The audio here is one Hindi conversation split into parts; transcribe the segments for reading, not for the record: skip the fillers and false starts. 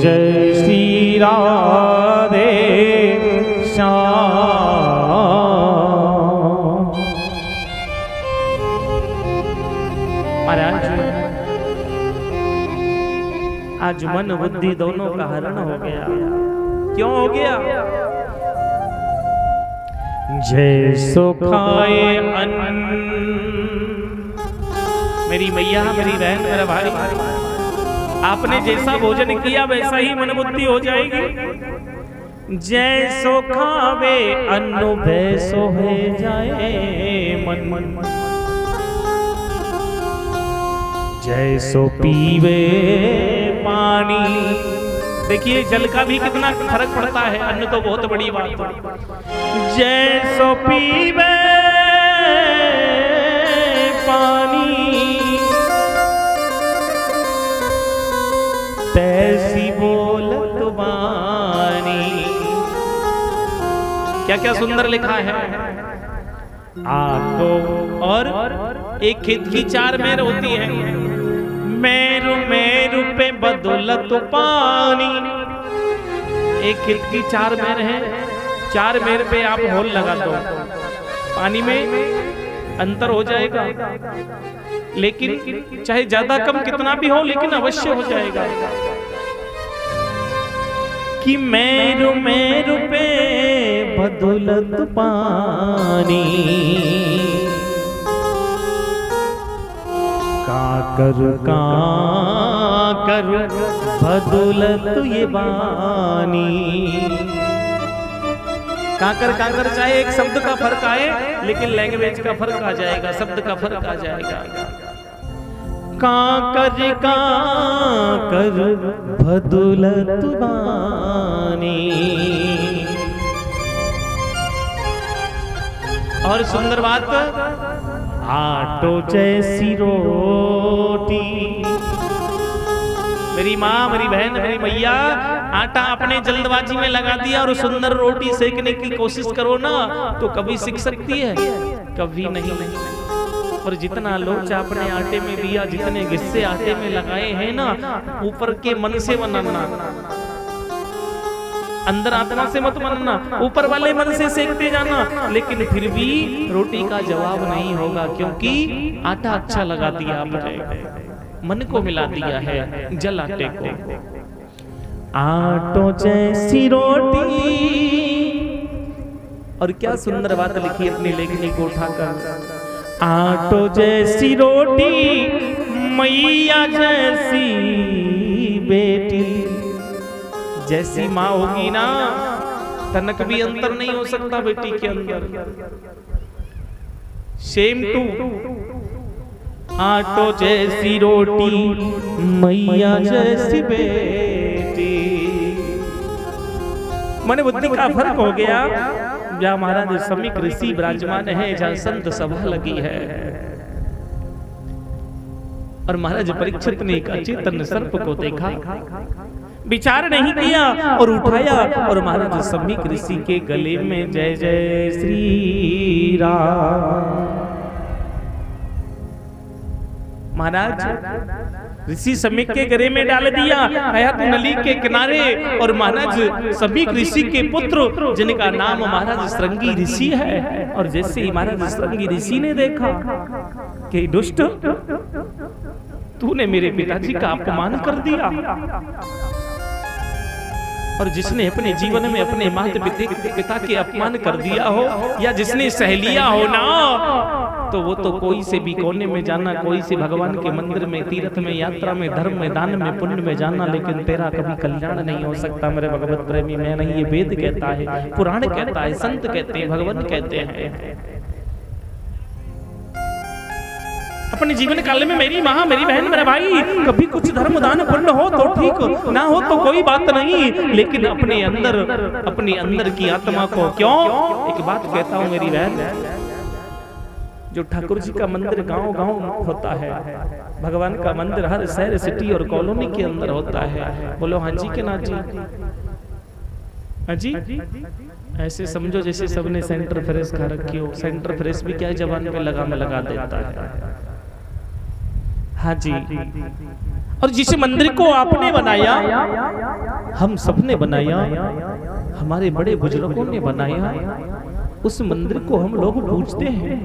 जय श्री राधे श्याम। महाराज आज मन बुद्धि दोनों का हरण हो गया। क्यों हो गया? जैसो खाए अन्न, मेरी मैया, मेरी बहन, मेरा भाई, आपने जैसा भोजन किया वैसा ही मन बुद्धि हो जाएगी। जैसो खावे अन्न वैसो है जाए मन, जैसो पीवे पानी। देखिए जल का भी कितना फर्क पड़ता है, अन्न तो बहुत बड़ी बात है। जैसो पीवे पानी तैसी बोलत वाणी। क्या क्या सुंदर लिखा है। आटो और एक खेत की चार मेर होती है। मेरु मेरु पे बदौलत पानी। एक खेत की चार मेर है, चार मेर पे आप होल लगा दो, पानी में अंतर हो जाएगा, लेकिन चाहे ज्यादा कम कितना भी हो लेकिन अवश्य हो जाएगा। कि मेरु मेरु पे बदौलत पानी, काकर बदौलत ये बानी। काकर काकर चाहे एक शब्द का फर्क आए लेकिन लैंग्वेज का फर्क आ जाएगा, शब्द का फर्क आ जाएगा। काकर काकर बदौलत बानी। और सुंदर बात, आटो जैसी रोटी। मेरी माँ, मेरी बहन, मेरी मैया, आटा अपने जल्दबाजी में लगा दिया और सुंदर रोटी सेकने की कोशिश करो ना तो कभी सीख सकती है? कभी नहीं। और जितना लोच आपने आटे में दिया, जितने हिस्से आटे में लगाए हैं ना, ऊपर के मन से बनाना, अंदर आत्मा से मत बनना, ऊपर वाले मन से सेकते जाना, लेकिन फिर भी रोटी का जवाब नहीं होगा, क्योंकि आटा अच्छा लगा दिया आपने, मन को मिला दिया है जल आटे को। आटो जैसी रोटी। और क्या सुंदर बात लिखी अपनी लेखनी को उठाकर। आटो जैसी रोटी, मैया जैसी बेटी। जैसी माँ होगी ना, तनक भी अंतर नहीं हो सकता बेटी के अंदर। Same to. आटो जैसी रोटी, मैया जैसी बेटी। मन बुद्धि का फर्क हो गया। जहाँ महाराज समीक ऋषि विराजमान है, जहाँ संत सभा लगी है, और महाराज परीक्षित ने एक अचेतन सर्प को देखा, विचार नहीं किया और उठाया और महाराज समीक ऋषि के गले में जय जय श्री राम। महाराज ऋषि समीक के गले में डाल दिया, हयात नली के किनारे। और महाराज समीक ऋषि के पुत्र, जिनका नाम महाराज श्रृंगी ऋषि है, और जैसे ही महाराज श्रृंगी ऋषि ने देखा कि दुष्ट, तूने मेरे पिताजी का अपमान कर दिया। और जिसने अपने जीवन में अपने माता पिता के अपमान कर दिया हो, या जिसने सह लिया हो ना, तो वो तो कोई से भी कोने में जाना, कोई से भगवान के मंदिर में, तीर्थ में, यात्रा में, धर्म में, दान में, पुण्य में जाना, लेकिन तेरा कभी कल्याण नहीं हो सकता मेरे भगवत प्रेमी। मैं नहीं, ये वेद कहता है, पुराण कहता है, संत कहते हैं, भगवान कहते हैं। अपने जीवन काल में मेरी माँ, मेरी बहन, मेरा भाई, कभी कुछ धर्म दान पुण्य हो तो ठीक, ना हो तो कोई बात नहीं, लेकिन अपने अंदर की आत्मा को क्यों। एक बात कहता हूँ मेरी बहन, जो ठाकुर जी का मंदिर गांव-गांव होता है, भगवान का मंदिर हर शहर, सिटी और कॉलोनी के अंदर होता है। बोलो हाँ जी के ना जी? हाँ जी। ऐसे समझो जैसे सबने सेंटर फ्रेश खा रखी हो। सेंटर फ्रेश भी क्या है, जबान पे लगा देता है। हाँ जी, और जिस मंदिर को आपने बनाया, हम सबने बनाया, हमारे बड़े बुजुर्गों ने बनाया, उस मंदिर को हम लोग पूजते हैं।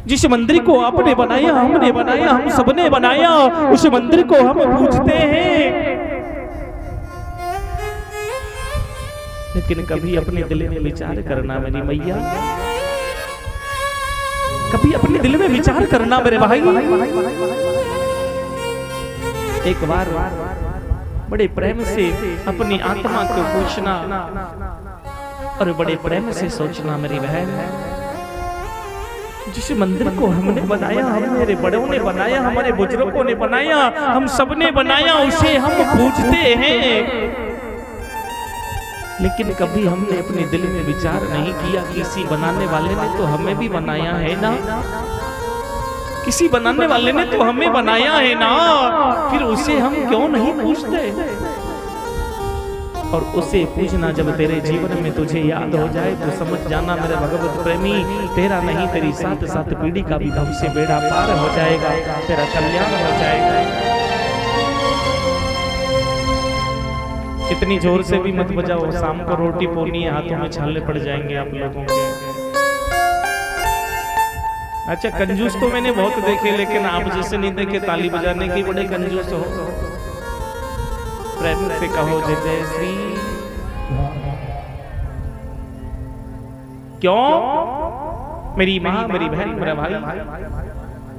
जिस मंदिर को आपने बनाया, हमने बनाया, हम सबने बनाया, उस मंदिर को हम पूजते हैं। लेकिन कभी अपने दिल में विचार करना मेरी मैया, कभी अपने दिल में विचार करना मेरे भाई। एक बार बड़े प्रेम से अपनी आत्मा को पूछना और बड़े प्रेम से सोचना मेरी बहन, जिस मंदिर को हमने बनाया, हमारे बड़ों ने बनाया, हमारे बुजुर्गों ने बनाया, हम सबने बनाया, उसे हम पूजते हैं। लेकिन कभी हमने अपने दिल में विचार नहीं किया, किसी बनाने वाले ने तो हमें भी बनाया है ना, किसी बनाने वाले ने तो हमें बनाया है ना, फिर उसे हम क्यों नहीं पूजते? और उसे पूजना जब तेरे जीवन में तुझे याद हो जाए तो समझ जाना मेरे भगवत प्रेमी, तेरा नहीं तेरी 7-7 पीढ़ी का भी भव से बेड़ा पार हो जाएगा, तेरा कल्याण हो जाएगा। इतनी जोर से भी मत बजाओ, शाम को रोटी पोनी हाथों में छाले पड़ जाएंगे आप लोगों के। अच्छा, कंजूस तो मैंने बहुत देखे, लेकिन आप जैसे नहीं देखे ताली बजाने की, बड़े कंजूस हो। प्रेम से कहो जय जय श्री। क्यों? मेरी माँ, मेरी बहन, मेरा भाई,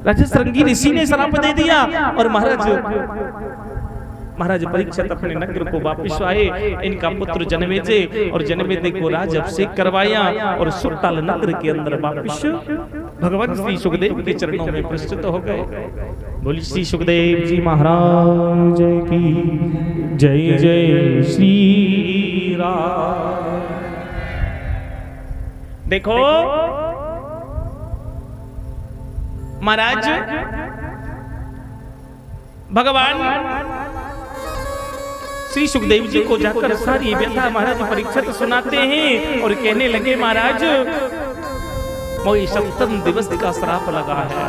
राजा श्रृंगी ऋषि ने श्राप दे दिया और महाराज परीक्षित अपने नगर को वापस आए। इनका पुत्र जनमेजय, और जनमेजय को राज अभिषेक करवाया और सुरताल नगर के अंदर वापस भगवान श्री सुखदेव के चरणों में प्रस्तुत हो गए। बोली श्री सुखदेव जी महाराज की जय जय श्री राम। देखो महाराज, भगवान श्री सुखदेव जी को जाकर सारी व्यथा महाराज परीक्षित सुनाते हैं और कहने लगे, महाराज मोई 7 दिवस का श्राप लगा है।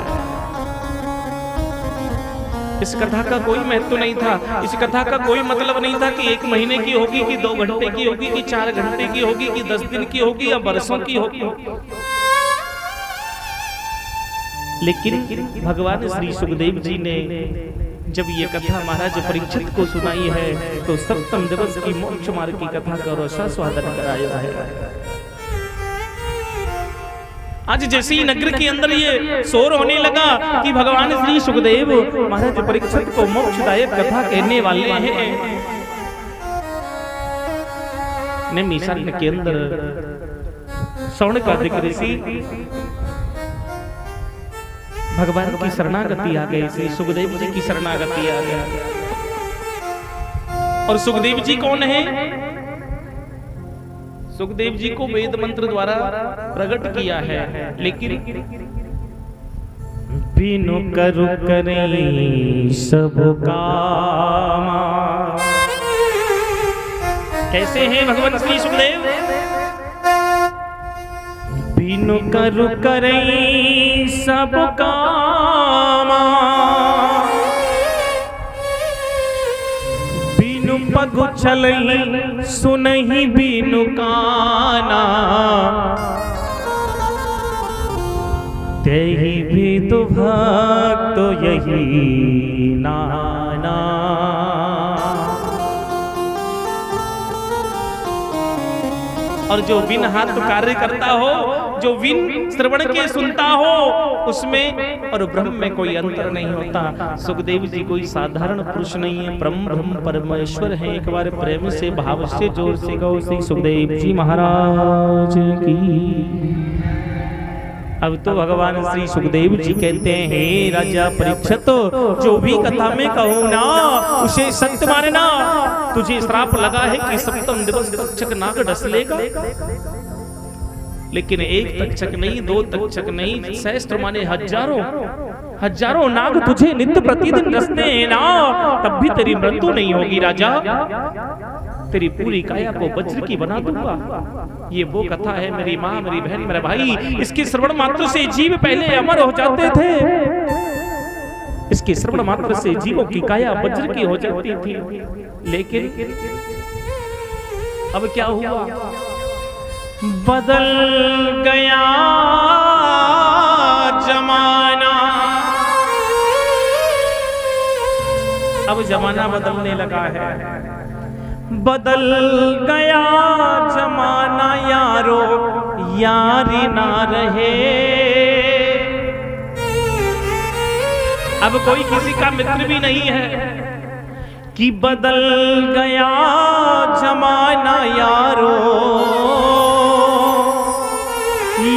इस कथा का कोई महत्व नहीं था, इस कथा का कोई मतलब नहीं था कि 1 महीने की होगी, कि 2 घंटे की होगी, कि 4 घंटे की होगी, कि 10 दिन की होगी या वर्षों की होगी। लेकिन भगवान श्री सुखदेव जी ने जब ये कथा महाराज परीक्षित को सुनाई है तो 7 दिवस की मोक्ष मार्ग की कथा का रसास्वादन कराया है। आज जैसे ही नगर के अंदर ये शोर होने लगा कि भगवान श्री सुखदेव महाराज परीक्षित को मोक्षदायक कथा कहने वाले हैं, नैमिषारण्य के अंदर शौनकादिक ऋषि भगवान की शरणागति आ गई, श्री सुखदेव जी की शरणागति आ गई। और सुखदेव जी कौन है? सुखदेव जी को वेद मंत्र द्वारा प्रकट किया है, लेकिन बिनु करु करे सब कामा। कैसे हैं भगवान श्री सुखदेव? बिनु करु करे सब कामा, बिनु पगु चलहि सुनहि बिनु काना, तेहि विदु भक्त यही नाना। और जो बिन हाथ कार्य करता हो, जो बिन श्रवण के सुनता हो, उसमें और ब्रह्म में कोई अंतर नहीं होता। सुखदेव जी कोई साधारण पुरुष नहीं है, ब्रह्म परमेश्वर है। एक बार प्रेम से भाव से जोर से गौ श्री सुखदेव जी महाराज की। अब तो भगवान श्री सुखदेव जी कहते हैं, राजा परीक्षित जो भी कथा में कहूँ ना उसे सत्य मानना। तुझे श्राप लगा है कि 7 दिवस तक्षक नाग डस लेगा, लेकिन 1 तक्षक नहीं, 2 तक्षक नहीं, सहस्त्र माने हजारों नाग तुझे नित्य प्रतिदिन डसते हैं ना, तब भी तेरी मृत्यु नहीं होगी राजा। तेरी पूरी काया को वज्र की बना दूंगा। ये वो कथा है मेरी माँ, मेरी बहन, मेरा भाई। इसके श्रवण मात्र से जीव पहले अमर हो जाते थे। इसके श्रवण मात्र से जीवों की काया वज्र की हो जाती थी। लेकिन अब क्या हुआ? बदल गया जमाना। अब जमाना बदलने लगा है। बदल गया जमाना यारो, यारी ना रहे। अब कोई किसी का मित्र भी नहीं है कि बदल गया जमाना यारो,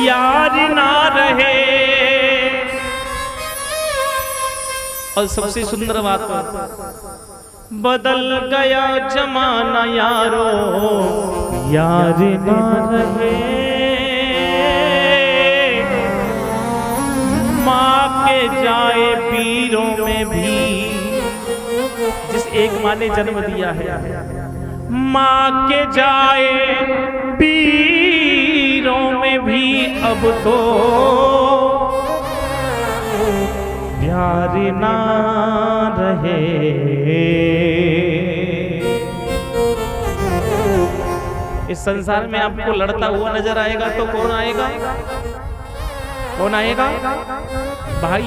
यार ना रहे। और सबसे सुंदर बात, बदल गया जमाना यारो, यार ना रहे। माँ के जाए पीरों में भी, जिस एक माँ ने जन्म दिया है, माँ के जाए पीरों में भी अब तो प्यार ना रहे। इस संसार में आपको लड़ता हुआ नजर आएगा तो कौन आएगा? कौन आएगा? भाई।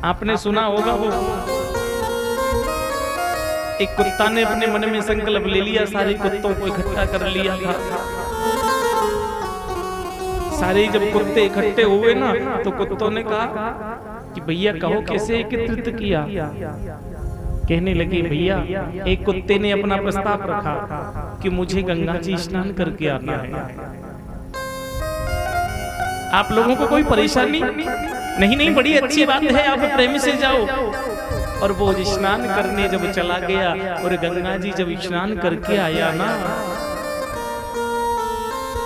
आपने सुना होगा वो एक कुत्ता ने अपने मन में संकल्प ले लिया, सारे कुत्तों को इकट्ठा कर लिया था। सारे जब कुत्ते इकट्ठे हुए ना तो कुत्तों ने कहा कि भैया कहो कैसे एकत्रित किया। कहने लगे भैया, एक कुत्ते ने अपना प्रस्ताव रखा कि मुझे गंगा जी स्नान करके आना है। आप लोगों को कोई परेशानी नहीं? नहीं, बड़ी अच्छी बात है, आप प्रेम से जाओ। और वो स्नान करने जब चला गया और गंगा जी जब स्नान करके आया ना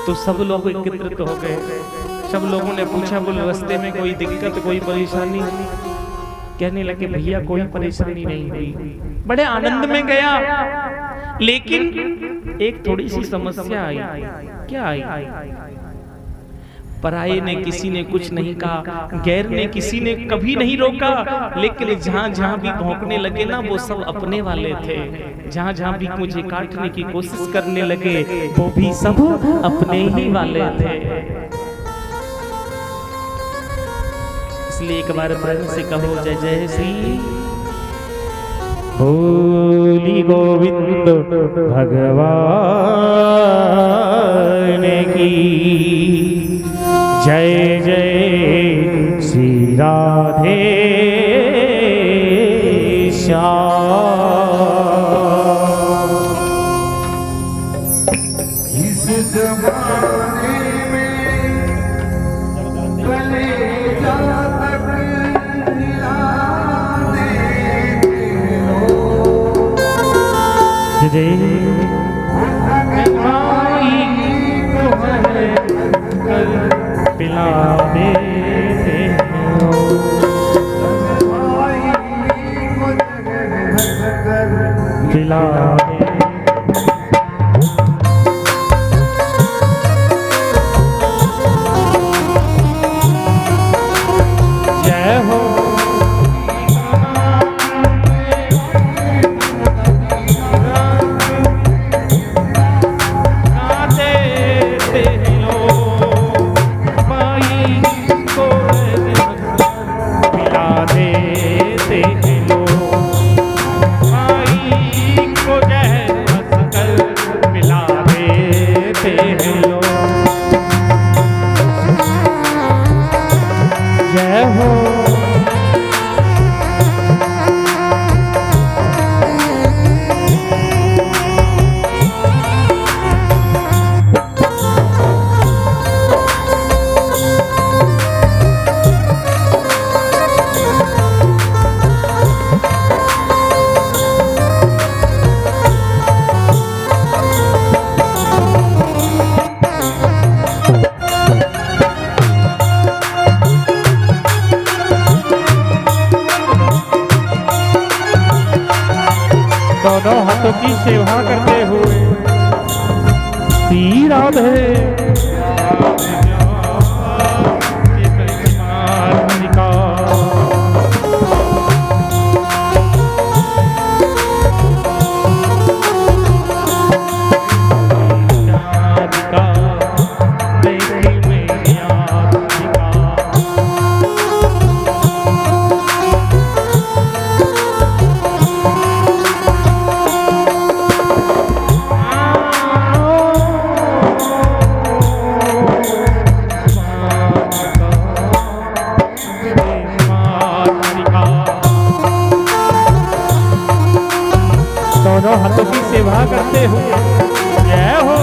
तो सब लोग एकत्रित हो गए। सब लोगों ने पूछा, बोल रास्ते में कोई दिक्कत, कोई परेशानी? कहने लगे भैया कोई परेशानी नहीं हुई, बड़े आनंद में गया। लेकिन एक थोड़ी सी समस्या आई। क्या आई? पराये ने किसी ने कुछ नहीं कहा, गैर ने किसी ने कभी नहीं रोका, लेकिन जहां जहां भी भौंकने लगे ना वो सब अपने वाले थे। जहां जहां भी मुझे काटने की कोशिश करने लगे वो भी सब अपने ही वाले थे। इसलिए एक बार प्रेम से कहो जय जय श्री होली गोविंद भगवान की जय जय श्री राधे श्याम। इस जमाने में कलेजा तक हिलाने लो। जय भाई को पिला देते हो, पिला दे। जय हो दोनों हाथों की सेवा करते हुए श्री राधे हो जय हो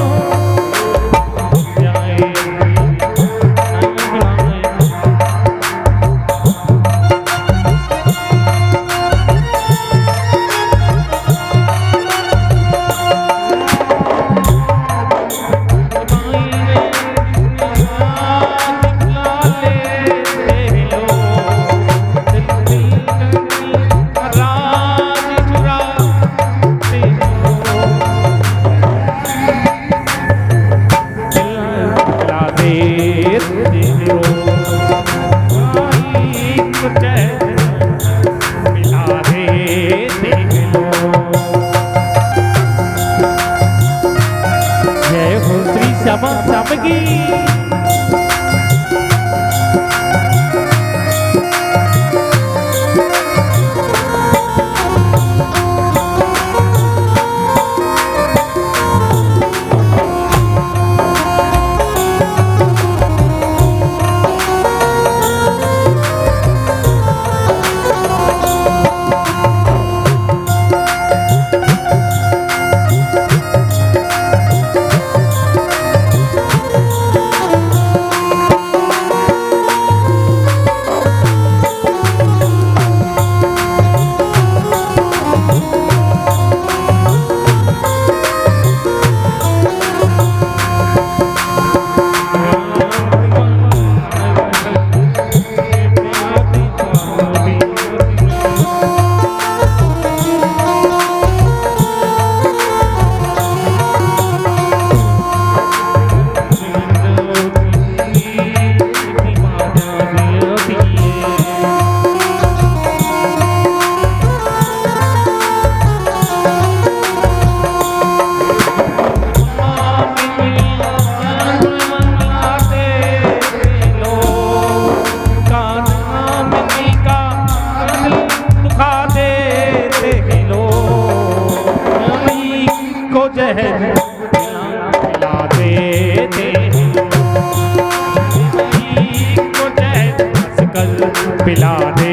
पिला दे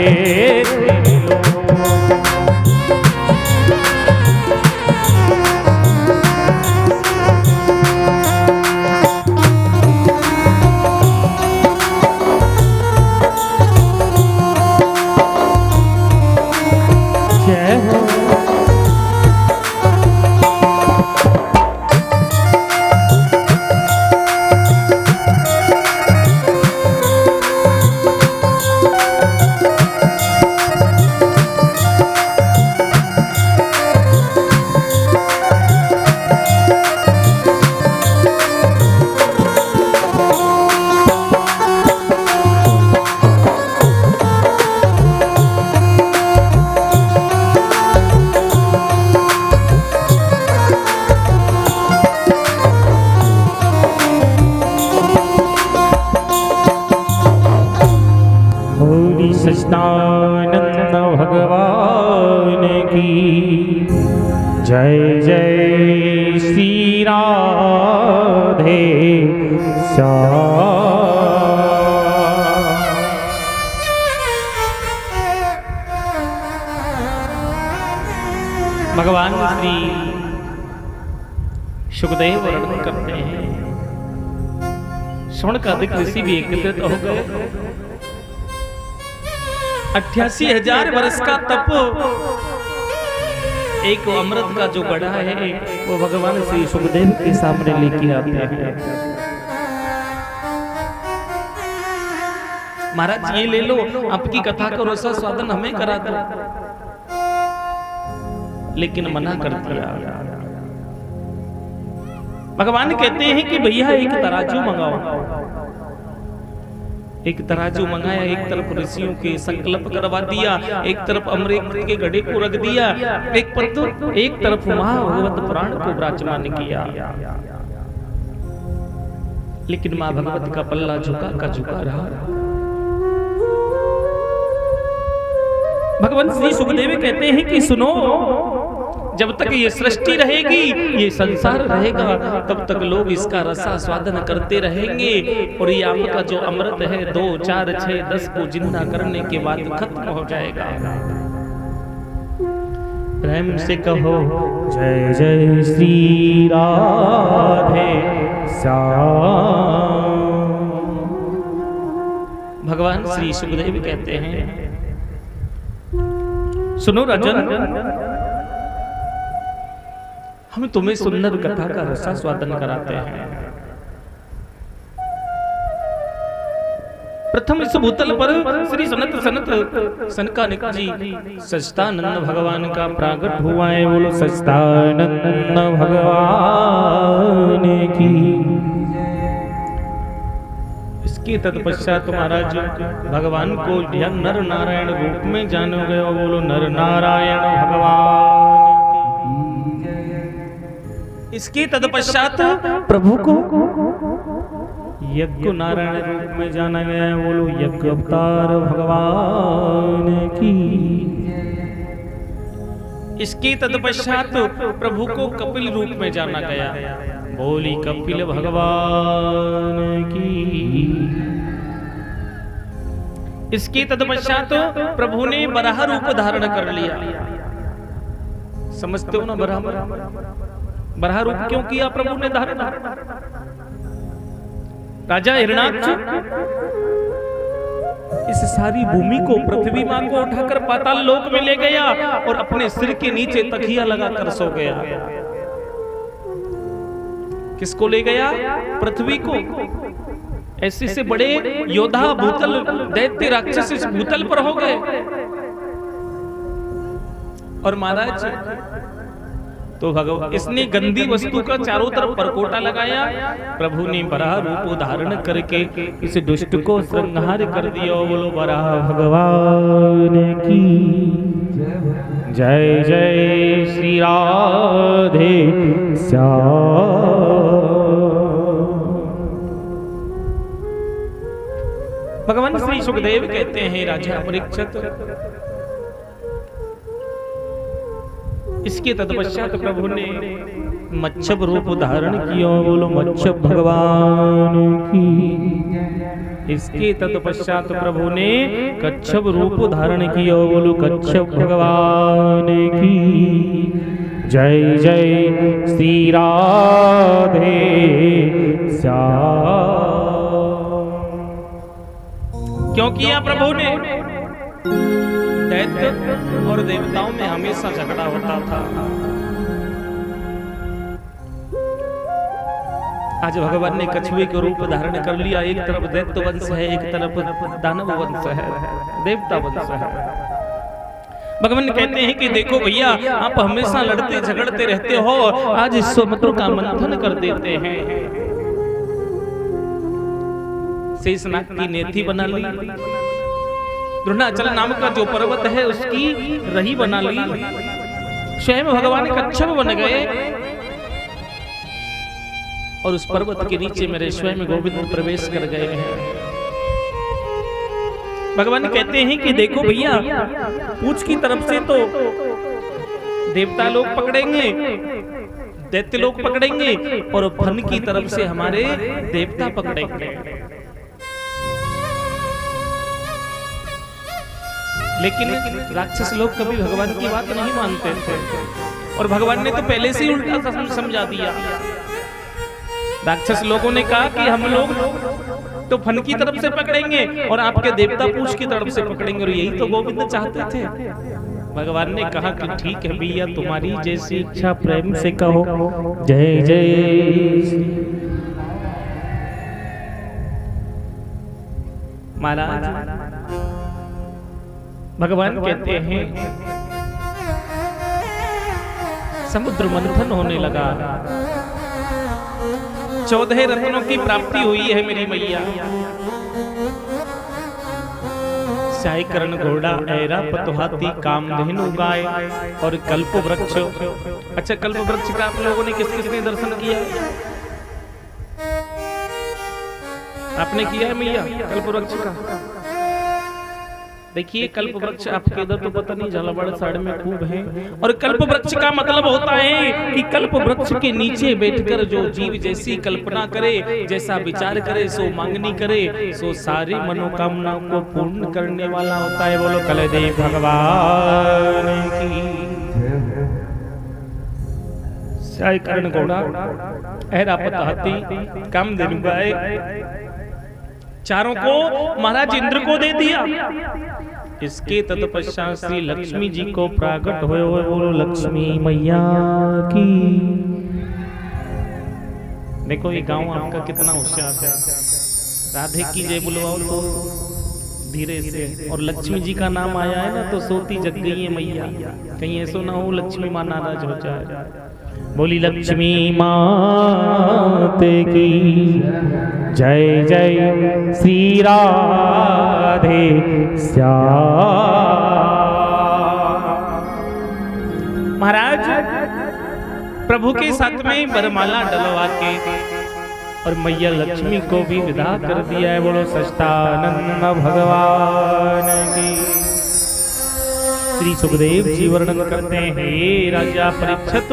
सच्चिदानंद भगवान की जय जय श्री राधे भगवान श्री सुखदेव वर्णन करते हैं सुन का अधिक ऋषि भी एकत्रित हो गए 88,000 वर्ष का तप एक अमृत का जो गढ़ा है वो भगवान श्री सुखदेव के सामने लेके आते हैं। महाराज ये ले लो, आपकी कथा का रसा स्वादन हमें करा दो, लेकिन मना कर दिया। भगवान कहते हैं कि भैया एक तराजू मंगाओ। एक तराजू मंगाया, एक तरफ ऋषियों के संकल्प करवा दिया, एक तरफ अमृत के घड़े को रख दिया, एक तरफ महाभगवत पुराण को विराजमान किया। लेकिन मां भगवत का पल्ला झुका का झुका रहा। भगवान श्री सुखदेव कहते हैं कि सुनो, जब तक ये सृष्टि रहेगी, ये संसार रहेगा, तब तक लोग इसका रसा स्वादन करते रहेंगे। और ये आपका जो अमृत है 2, 4, 6, 10 को जिंदा करने के बाद खत्म हो जाएगा। प्रेम से कहो जय जय श्री राधे श्याम। भगवान श्री सुखदेव कहते हैं, सुनो राजन, हम तुम्हें सुंदर कथा का रसास्वादन कराते हैं। प्रथम इस भूतल पर श्री सनत सनकादिक जी सच्चिदानंद भगवान का प्रागट हुआ है। बोलो सच्चिदानंद भगवान की। इसके तत्पश्चात महाराज भगवान को नर नारायण रूप में जानो गए। बोलो नर नारायण भगवान। इसके तत्पश्चात प्रभु को यज्ञ नारायण रूप में जाना गया। बोलो यज्ञ अवतार भगवान की। इसके तत्पश्चात प्रभु को कपिल रूप में जाना गया। बोली कपिल भगवान की। इसके तत्पश्चात प्रभु ने बराह रूप धारण कर लिया। समझते हो ना, बराह रूप क्यों किया प्रभु ने धारण? राजा हिरण्याक्ष इस सारी भूमि को, पृथ्वी मां को उठाकर पाताल लोक में ले गया और अपने सिर के नीचे तकिया लगाकर सो गया। किसको ले गया? पृथ्वी को। ऐसे से बड़े योद्धा भूतल दैत्य राक्षस इस भूतल पर हो गए। और महाराज तो भगवान इसने गंदी वस्तु का चारों तरफ परकोटा लगाया। प्रभु ने बराह रूप धारण करके इस दुष्ट को संहार कर दिया। बोलो बराह भगवान की जय जय श्री राधे श्याम। भगवान श्री सुखदेव कहते हैं, राजा परीक्षित, इसके तत्पश्चात प्रभु ने मच्छप रूप धारण किया। बोलो मच्छप भगवान की। इसके तत्पश्चात प्रभु ने कच्छप रूप धारण किया। बोलो कच्छप भगवान की जय जय श्री राधे श्याम। क्यों किया प्रभु ने? दैत्य और देवताओं में हमेशा झगड़ा होता था। आज भगवान ने कछुए के रूप धारण कर लिया। एक तरफ दैत्य वंश है, एक तरफ दानव वंश है, देवता वंश है। भगवान कहते हैं कि देखो भैया, आप हमेशा लड़ते झगड़ते रहते हो, आज इस समुद्र का मंथन कर देते हैं। शेषनाग की नेथी बना ली। द्रोणाचल नाम का जो पर्वत है उसकी रही बना ली। स्वयं भगवान कच्छप बन गए और उस पर्वत के नीचे मेरे स्वयं गोविंद प्रवेश कर गए हैं। भगवान कहते हैं कि देखो भैया, पूंछ की तरफ से तो देवता लोग पकड़ेंगे, दैत्य लोग पकड़ेंगे, और फन की तरफ से हमारे देवता पकड़ेंगे। लेकिन राक्षस लोग कभी भगवान की बात नहीं मानते थे और भगवान ने तो पहले से ही उल्टा समझा दिया। राक्षस लोगों ने कहा कि हम लोग तो फन की तरफ से पकड़ेंगे और आपके देवता पूंछ की तरफ से पकड़ेंगे, और यही तो गोविंद चाहते थे। भगवान ने कहा कि ठीक है भैया, तुम्हारी जैसी इच्छा, प्रेम से कहो जय जय। महाराज भगवान कहते हैं, समुद्र मंथन होने लगा। 14 रत्नों की प्राप्ति हुई है मेरी मैया। साईकरण घोड़ा, ऐरावत हाथी, कामधेनु गाय और कल्प वृक्ष। अच्छा, कल्प वृक्ष का आप लोगों ने किस किसने दर्शन किया? आपने किया है मैया कल्प वृक्ष का? देखिए, कल्प वृक्ष आपके इधर तो पता नहीं, झालावाड़ साइड में खूब है। और कल्प वृक्ष का मतलब होता है कि कल्प वृक्ष के नीचे बैठकर जो जीव जैसी कल्पना करे, जैसा विचार करे, सो मांगनी करे, सो सारी मनोकामनाओं को पूर्ण करने वाला होता है। बोलो कलदेव भगवान की। चाहे कर्ण घोड़ा ऐरावत हाथी कामधेनु गाय चारों को महाराज इंद्र को दे दिया। इसके तत्पश्चात श्री लक्ष्मी जी को प्राकट हुए बोलो लक्ष्मी मैया की। देखो ये गांव आपका कितना होशियार है। राधे की जय बुलवाओ तो धीरे से, और लक्ष्मी जी का नाम आया है ना तो सोती जग गई है मैया। कहीं ऐसा ना हो लक्ष्मी माँ नाराज हो जाए। बोली लक्ष्मी माते की जय जय श्री राधे श्याम। महाराज प्रभु के साथ में वरमाला डलवा के और मैया लक्ष्मी को भी विदा कर दिया है। बोलो सच्चिदानंद भगवान की। श्री सुखदेव जी वर्णन करते हैं, हे राजा परीक्षित,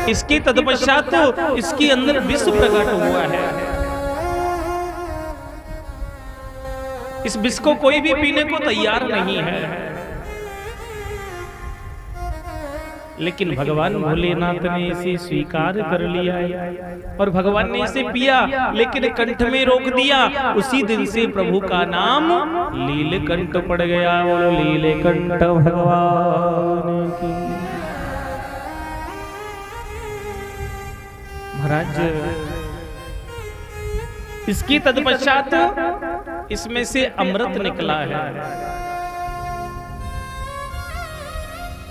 इसके तत्पश्चात इसके अंदर विष प्रकट हुआ है। इस विष को कोई भी पीने को तैयार नहीं है, लेकिन भगवान भोलेनाथ ने इसे स्वीकार कर लिया है और भगवान ने इसे पिया, लेकिन कंठ में रोक दिया। उसी दिन से प्रभु का नाम लीलकंठ पड़ गया। बोलो लीलकंठ भगवान की। महाराज इसकी तत्पश्चात इसमें से अमृत निकला है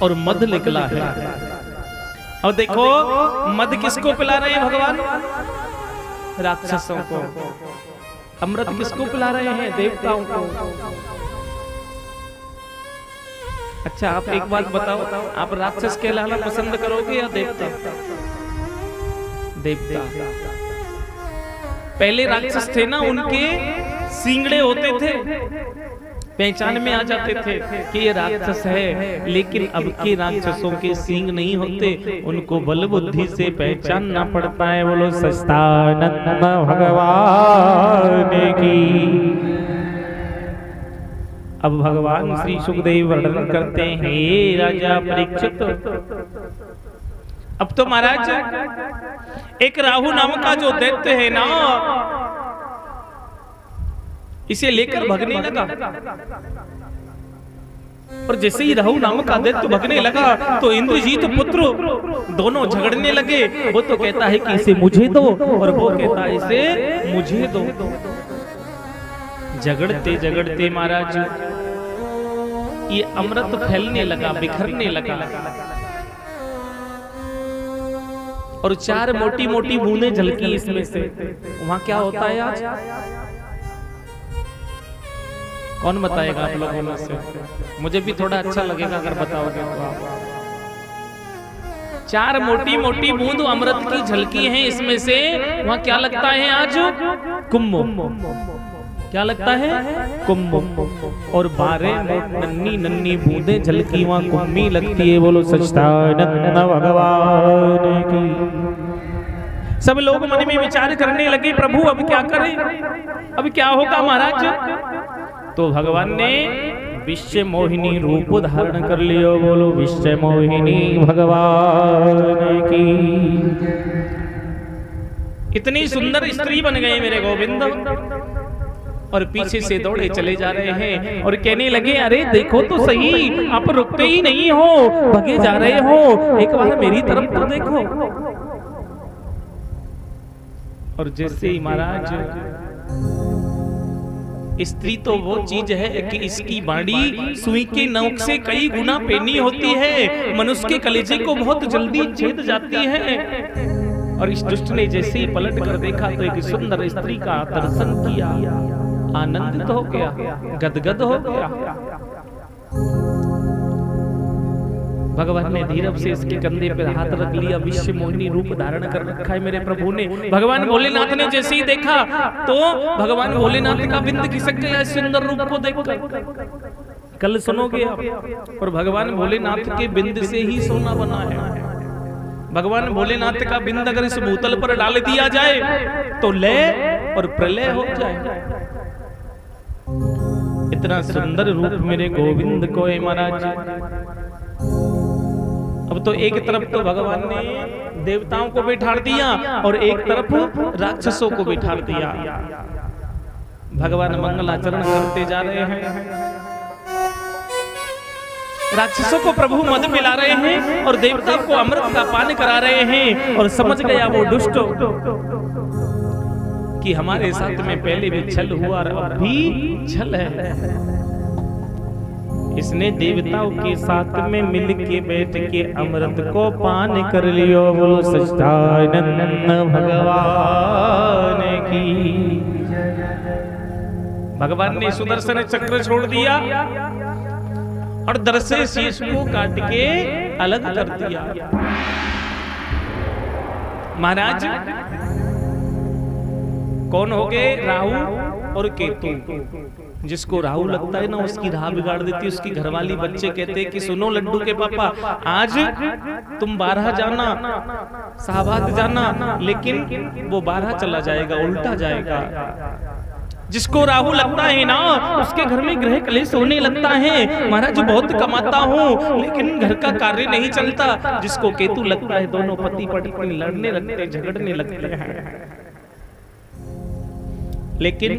और मध निकला है। और देखो मध किसको पिला रहे हैं भगवान? राक्षसों को। अमृत किसको पिला रहे हैं? देवताओं को। अच्छा आप एक बात बताओ, आप राक्षस कहलाना पसंद करोगे या देवता? देवता। पहले राक्षस थे ना, उनके सींगड़े होते थे, पहचान में आ जाते थे कि ये राक्षस है। लेकिन अब के राक्षसों के सींग नहीं होते, उनको बल बुद्धि से पहचानना पड़ता है। बोलो सच्चिदानंद भगवान की। अब भगवान श्री सुखदेव वर्णन करते हैं, हे राजा परीक्षित, अब तो महाराज एक राहु नाम का जो दैत्य है ना, इसे लेकर भगने लगा। और जैसे ही राहु नाम का दैत्य भगने लगा तो इंद्रजीत पुत्र दोनों झगड़ने लगे। वो तो कहता है कि इसे मुझे दो और वो कहता है इसे मुझे दो। झगड़ते झगड़ते महाराज ये अमृत फैलने लगा, बिखरने लगा और चार मोटी मोटी बूंदें झलकी इसमें से। वहां क्या होता है आज? कौन बताएगा आप लोगों में से? मुझे भी थोड़ा अच्छा लगेगा अगर बताओगे तो। चार मोटी मोटी बूंद अमृत की झलकी है इसमें से। वहां क्या लगता है आज? कुंभ। क्या लगता है? कुंभ। और 12 नन्ही नन्ही बूंदें झलकी वहां कुंभी लगती है। बोलो सच्चिदानंद भगवान की। सब लोग मन में विचार करने लगे, प्रभु अब क्या करें, अब क्या होगा महाराज? तो भगवान ने विश्व मोहिनी रूप धारण कर लिया। बोलो विश्व मोहिनी भगवान की। इतनी सुंदर स्त्री बन गए मेरे गोविंद, और पीछे से दौड़े चले जा रहे हैं और कहने लगे, अरे देखो तो सही, आप रुकते ही नहीं हो, भगे जा रहे हो, एक बार मेरी तरफ तो देखो। और जैसे ही महाराज, स्त्री तो वो चीज है कि इसकी बाड़ी सुई के नोक से कई गुना पैनी होती है, मनुष्य के कलेजे को बहुत जल्दी छेद जाती है। और इस दुष्ट ने जैसे ही पलट कर देखा तो एक सुंदर स्त्री का दर्शन किया, आनंदित हो गया, गदगद हो गया। भगवान ने धीरज से इसके कंधे पर हाथ रख लिया। विश्व मोहिनी रूप धारण कर रखा है मेरे प्रभु ने। भगवान भोलेनाथ ने जैसे ही देखा तो भगवान भोलेनाथ का बिंद खिसक गया सुंदर रूप को देखकर। कल सुनोगे आप। और भगवान भोलेनाथ के बिंद से ही सोना बना है। भगवान भोलेनाथ का बिंद अगर इस भूतल पर डाल दिया जाए तो लय और प्रलय हो जाए। इतना सुंदर रूप मेरे गोविंद को है महाराज। अब तो एक तरफ तो भगवान ने देवताओं को बैठा दिया और एक तरफ राक्षसों को बैठा दिया। भगवान मंगलाचरण करते जा रहे हैं, राक्षसों को प्रभु मद पिला रहे हैं और देवताओं को अमृत का पान करा रहे हैं। और समझ गया वो दुष्ट कि हमारे साथ में पहले भी छल हुआ और अब भी छल है। इसने देवताओं के साथ में मिल के बैठ के अमृत को पान कर लियो। बोलो सच्चिदानंद भगवान की। भगवान ने सुदर्शन चक्र छोड़ दिया और दर से शीश को काट के अलग कर दिया। महाराज कौन हो गए? राहु और केतु। जिसको राहु लगता है ना उसकी राह बिगाड़ देती है उसकी घरवाली। बच्चे कहते हैं कि सुनो लड्डू के पापा, आज तुम 12 जाना, शाहबाद जाना, लेकिन वो 12 चला जाएगा, उल्टा जाएगा। जिसको राहु लगता है ना उसके घर में ग्रह क्लेश होने लगता है। महाराज बहुत कमाता हूँ लेकिन घर का कार्य नहीं चलता। जिसको केतु लगता है दोनों पति पत्नी लड़ने लगते, झगड़ने लगते हैं। लेकिन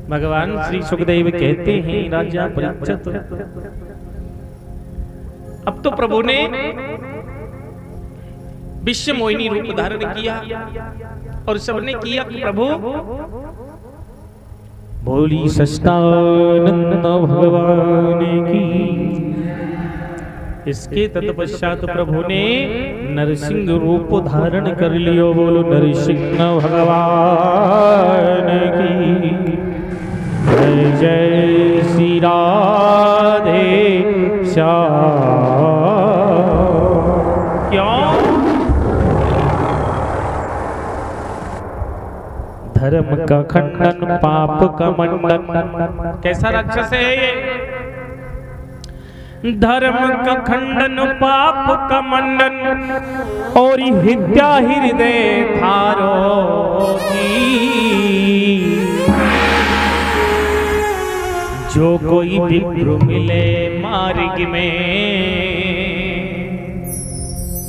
भगवान श्री सुखदेव कहते हैं, राजा परीक्षित, अब तो प्रभु ने विश्व मोहिनी रूप धारण किया और सबने किया कि प्रभु बोली सच्चिदानंद भगवान की। इसके तत्पश्चात प्रभु ने नरसिंह रूप धारण कर लियो। बोलो नरसिंह भगवान की जय। जय श्री राधे श्याम। क्यों? धर्म का खंडन पाप का मंडन। कैसा राक्षस है ये? धर्म का खंडन पाप का मंडन और हत्या हृदय थारो की। जो कोई विप्र मिले मार्ग में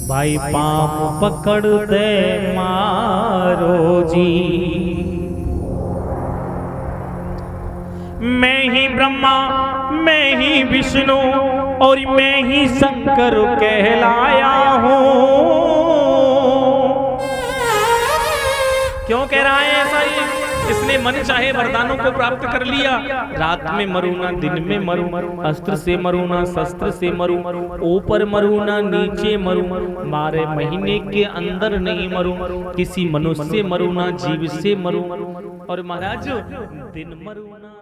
भाई पाप पकड़ दे मारो जी। मैं ही ब्रह्मा, मैं ही विष्णु और मैं ही शंकर कहलाया हूँ। क्यों कह रहा है ऐसा? इसने मन चाहे वरदानों को प्राप्त कर लिया। रात में मरू ना, दिन में मरू, अस्त्र से मरू ना, शस्त्र से मरू, ऊपर मरू ना, नीचे मरू, मारे महीने के अंदर नहीं मरू, किसी मनुष्य से मरू ना, जीव से मरू, और महाराज दिन मरू ना।